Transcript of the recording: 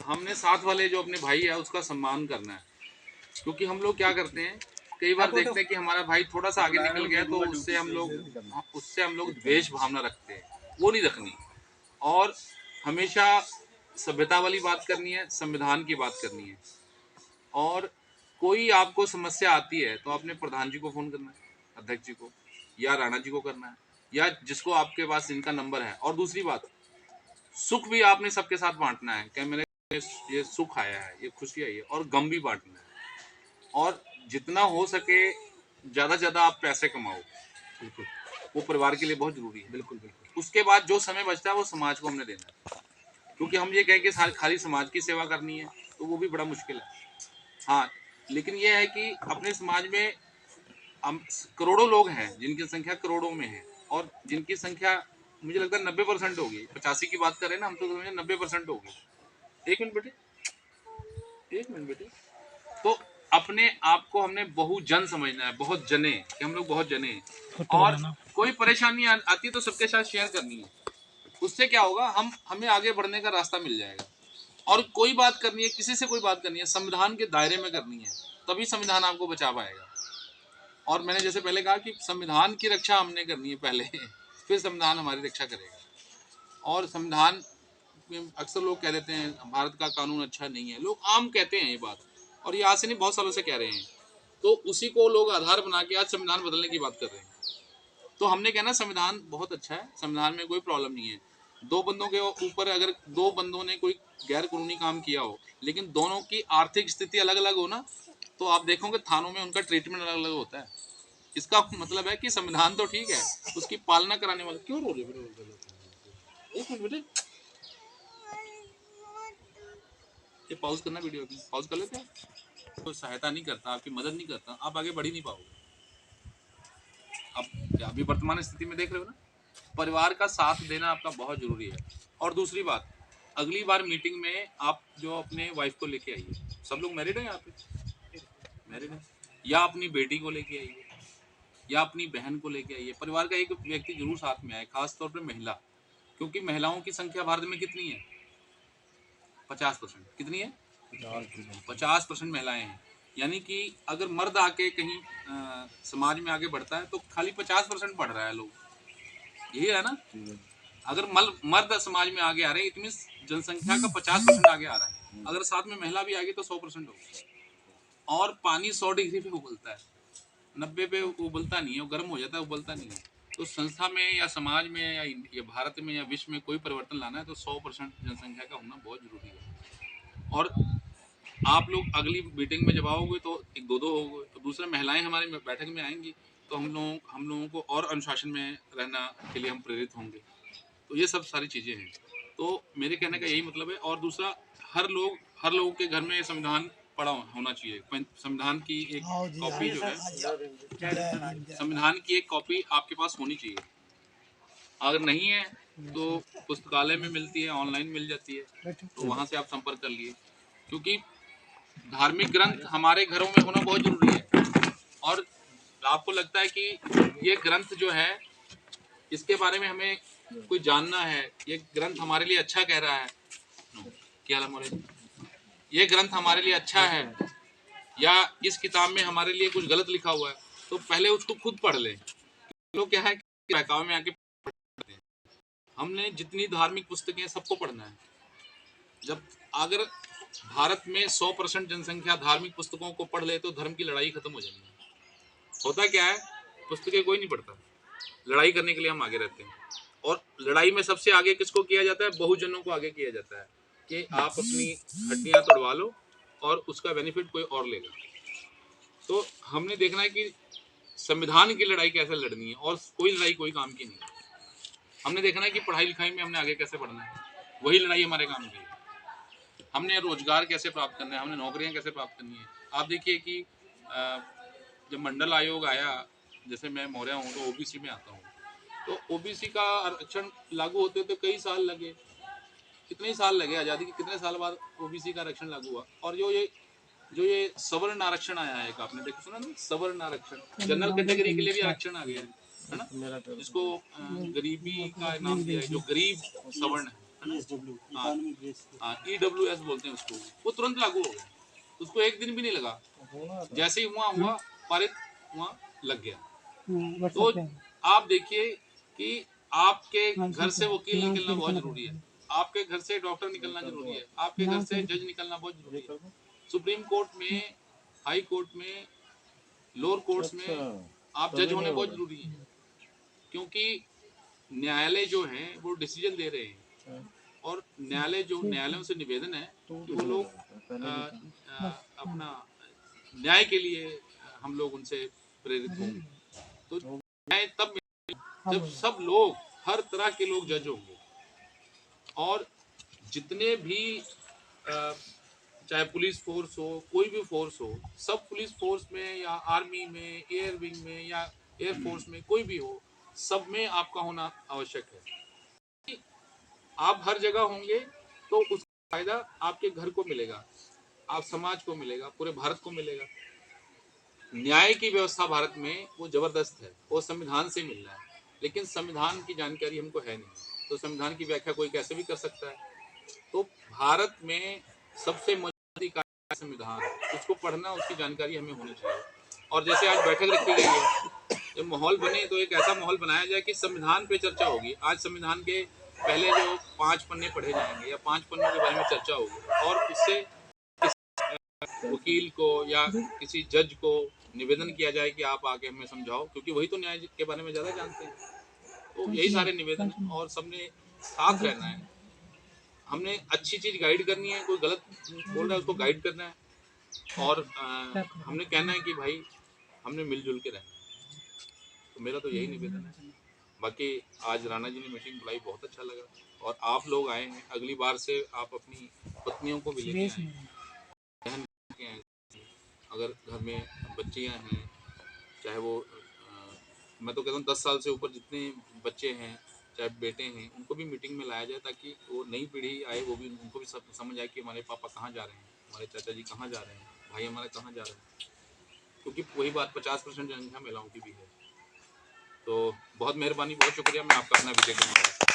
हमने साथ वाले जो अपने भाई है उसका सम्मान करना है। क्योंकि हम लोग क्या करते हैं, कई बार देखते हैं कि हमारा भाई थोड़ा सा आगे निकल गया तो उससे हम लोग द्वेष भावना रखते हैं, वो नहीं रखनी। और हमेशा सभ्यता वाली बात करनी है, संविधान की बात करनी है। और कोई आपको समस्या आती है तो आपने प्रधान जी को फोन करना है, अध्यक्ष जी को, या राणा जी को करना है, या जिसको आपके पास इनका नंबर है। और दूसरी बात, सुख भी आपने सबके साथ बांटना है। क्या मेरे ये सुख आया है, ये खुशी आई है, और गम भी बांटना है। और जितना हो सके ज्यादा से ज्यादा आप पैसे कमाओ, बिल्कुल, वो परिवार के लिए बहुत जरूरी है। बिल्कुल बिल्कुल। उसके बाद जो समय बचता है वो समाज को हमने देना है। क्योंकि हम ये कहें कि खाली समाज की सेवा करनी है तो वो भी बड़ा मुश्किल है। हाँ, लेकिन ये है कि अपने समाज में हम करोड़ों लोग हैं, जिनकी संख्या करोड़ों में है, और जिनकी संख्या मुझे लगता है 90% होगी। 85 की बात करें ना हम, तो 90% होगी। एक मिनट बेटे, एक मिनट बेटे। तो अपने आप को हमने बहुजन समझना है, बहुत जने, कि हम लोग बहुत जने हैं। और कोई परेशानी आती है तो सबके साथ शेयर करनी है। उससे क्या होगा, हमें आगे बढ़ने का रास्ता मिल जाएगा। और कोई बात करनी है, किसी से कोई बात करनी है, संविधान के दायरे में करनी है, तभी संविधान आपको बचा पाएगा। और मैंने जैसे पहले कहा कि संविधान की रक्षा हमने करनी है पहले, फिर संविधान हमारी रक्षा करेगा। और संविधान में अक्सर लोग कह देते हैं भारत का कानून अच्छा नहीं है, लोग आम कहते हैं ये बात, और ये आज से नहीं बहुत सालों से कह रहे हैं। तो उसी को लोग आधार बना के आज संविधान बदलने की बात कर रहे हैं। तो हमने कहना संविधान बहुत अच्छा है, संविधान में कोई प्रॉब्लम नहीं है। दो बंदों के ऊपर अगर दो बंदों ने कोई गैर कानूनी काम किया हो, लेकिन दोनों की आर्थिक स्थिति अलग अलग हो ना, तो आप देखोगे थानों में उनका ट्रीटमेंट अलग अलग होता है। इसका मतलब है कि संविधान तो ठीक है, उसकी पालना कराने वाले क्यों रो रहे बेटे? एक मिनट बेटे, ये पॉज करना, वीडियो की पॉज कर लेते हैं। कोई सहायता नहीं करता, आपकी मदद नहीं करता, आप आगे बढ़ ही नहीं पाओगे। अब अभी वर्तमान स्थिति में देख रहे हो ना, परिवार का साथ देना आपका बहुत जरूरी है। और दूसरी बात, अगली बार मीटिंग में आप जो अपने वाइफ को लेके आइए, सब लोग मैरिड है यहाँ पे, मैरिड है, या अपनी बेटी को लेके आइए, या अपनी बहन को लेके आइए। परिवार का एक व्यक्ति जरूर साथ में आए, खासतौर पर महिला, क्योंकि महिलाओं की संख्या भारत में कितनी है? 50%। कितनी है? 50% महिलाएं हैं। यानी कि अगर मर्द आके कहीं समाज में आगे बढ़ता है तो खाली 50% बढ़ रहा है लोग, यही है ना। अगर मर्द समाज में आगे आ रहे हैं, इतनी जनसंख्या का 50% आगे आ रहा है। अगर साथ में महिला भी आ गई तो 100% होगा। और पानी 100 डिग्री पे उबलता है, 90 पे उबलता नहीं है, वो गर्म हो जाता है, उबलता नहीं है। तो संस्था में या समाज में या भारत में या विश्व में कोई परिवर्तन लाना है तो 100% जनसंख्या का होना बहुत जरूरी है। और आप लोग अगली मीटिंग में जब आओगे तो एक दो दो होगे, तो दूसरा महिलाएं हमारे बैठक में आएंगी, तो हम लोगों को और अनुशासन में रहना के लिए हम प्रेरित होंगे। तो ये सब सारी चीज़ें हैं। तो मेरे कहने का यही मतलब है। और दूसरा, हर लोगों के घर में संविधान पढ़ा होना चाहिए। संविधान की एक कॉपी जो है, संविधान की एक कॉपी आपके पास होनी चाहिए। अगर नहीं है तो पुस्तकालय में मिलती है, ऑनलाइन मिल जाती है, तो वहाँ से आप संपर्क कर लिए। क्योंकि धार्मिक ग्रंथ हमारे घरों में होना बहुत जरूरी है। और आपको लगता है कि ये ग्रंथ जो है, इसके बारे में हमें कोई जानना है, ये ग्रंथ हमारे लिए अच्छा कह रहा है, क्या ये ग्रंथ हमारे लिए अच्छा है, या इस किताब में हमारे लिए कुछ गलत लिखा हुआ है, तो पहले उसको खुद पढ़ लें। लोग क्या है कि बहकावे में आके पढ़ते हैं। हमने जितनी धार्मिक पुस्तकें सबको पढ़ना है। जब अगर भारत में 100% जनसंख्या धार्मिक पुस्तकों को पढ़ ले तो धर्म की लड़ाई खत्म हो जाएगी। होता क्या है, पुस्तकें कोई नहीं पढ़ता, लड़ाई करने के लिए हम आगे रहते हैं। और लड़ाई में सबसे आगे किसको किया जाता है? बहुजनों को आगे किया जाता है कि आप अपनी हड्डियां तोड़वा लो और उसका बेनिफिट कोई और लेगा। तो हमने देखना है कि संविधान की लड़ाई कैसे लड़नी है, और कोई लड़ाई कोई काम की नहीं। हमने देखना है कि पढ़ाई लिखाई में हमने आगे कैसे बढ़ना है, वही लड़ाई हमारे काम की है। हमने रोजगार कैसे प्राप्त करना है, हमने नौकरियां कैसे प्राप्त करनी है। आप देखिए कि जब मंडल आयोग आया, जैसे मैं मौर्या हूँ तो ओबीसी में आता हूँ, तो ओबीसी का आरक्षण लागू होते तो कई साल लगे, कितने ही साल लगे, आज़ादी के कितने साल बाद ओबीसी का आरक्षण लागू हुआ। और जो ये सवर्ण आरक्षण आया है, एक आपने देखा सुना ना, सवर्ण आरक्षण, जनरल कैटेगरी के लिए भी आरक्षण आ गया है ना, जिसको गरीबी का नाम दिया है, जो गरीब सवर्ण है, EWS बोलते हैं उसको, वो तुरंत लागू हो गया, उसको एक दिन भी नहीं लगा, जैसे ही हुआ पारित हुआ, लग गया। तो आप देखिए कि आपके घर से वकील निकलना बहुत जरूरी है, आपके घर से डॉक्टर निकलना जरूरी है, आपके घर से जज निकलना बहुत जरूरी है। सुप्रीम कोर्ट में, हाई कोर्ट में, लोअर कोर्ट्स में आप जज होने बहुत जरूरी है, क्योंकि न्यायालय जो है वो डिसीजन दे रहे हैं, और न्यायालयों से निवेदन है कि वो लोग अपना न्याय के लिए हम लोग उनसे प्रेरित होंगे। तो न्याय तब जब सब लोग, हर तरह के लोग जज होंगे, और जितने भी चाहे पुलिस फोर्स हो, कोई भी फोर्स हो, सब पुलिस फोर्स में या आर्मी में, एयर विंग में या एयर फोर्स में, कोई भी हो, सब में आपका होना आवश्यक है। आप हर जगह होंगे तो उसका फायदा आपके घर को मिलेगा, आप समाज को मिलेगा, पूरे भारत को मिलेगा। न्याय की व्यवस्था भारत में वो जबरदस्त है, वो संविधान से मिल रहा है, लेकिन संविधान की जानकारी हमको है नहीं, तो संविधान की व्याख्या कोई कैसे भी कर सकता है। तो भारत में सबसे मजबूत कानून संविधान, उसको पढ़ना, उसकी जानकारी हमें होनी चाहिए। और जैसे आज बैठक रखी गई है, जब माहौल बने तो एक ऐसा माहौल बनाया जाए कि संविधान पे चर्चा होगी। आज संविधान के पहले जो 5 पन्ने पढ़े जाएंगे या 5 पन्नों के बारे में चर्चा होगी, और उससे वकील को या किसी जज को निवेदन किया जाए कि आप आके हमें समझाओ, क्योंकि वही तो न्याय के बारे में ज्यादा जानते हैं। तो यही सारे निवेदन है, और सबने साथ रहना है। हमने अच्छी चीज गाइड करनी है, कोई गलत बोल रहा है उसको गाइड करना है, और हमने कहना है कि भाई हमने मिलजुल के रहना है। तो मेरा तो यही निवेदन है। बाकी आज राणा जी ने मीटिंग बुलाई, बहुत अच्छा लगा, और आप लोग आए हैं, अगली बार से आप अपनी पत्नियों को भी लेके आए, बहन के आए, अगर घर में बच्चियां हैं, चाहे वो मैं तो कहता हूँ 10 साल से ऊपर जितने बच्चे हैं, चाहे बेटे हैं, उनको भी मीटिंग में लाया जाए, ताकि वो नई पीढ़ी आए, वो भी, उनको भी सब समझ आए कि हमारे पापा कहाँ जा रहे हैं, हमारे चाचा जी कहाँ जा रहे हैं, भाई हमारे कहाँ जा रहे हैं। क्योंकि वही बात 50% जनसंख्या महिलाओं की भी है। तो बहुत मेहरबानी, बहुत शुक्रिया, मैं आपका अपना विजय करना चाहता हूँ।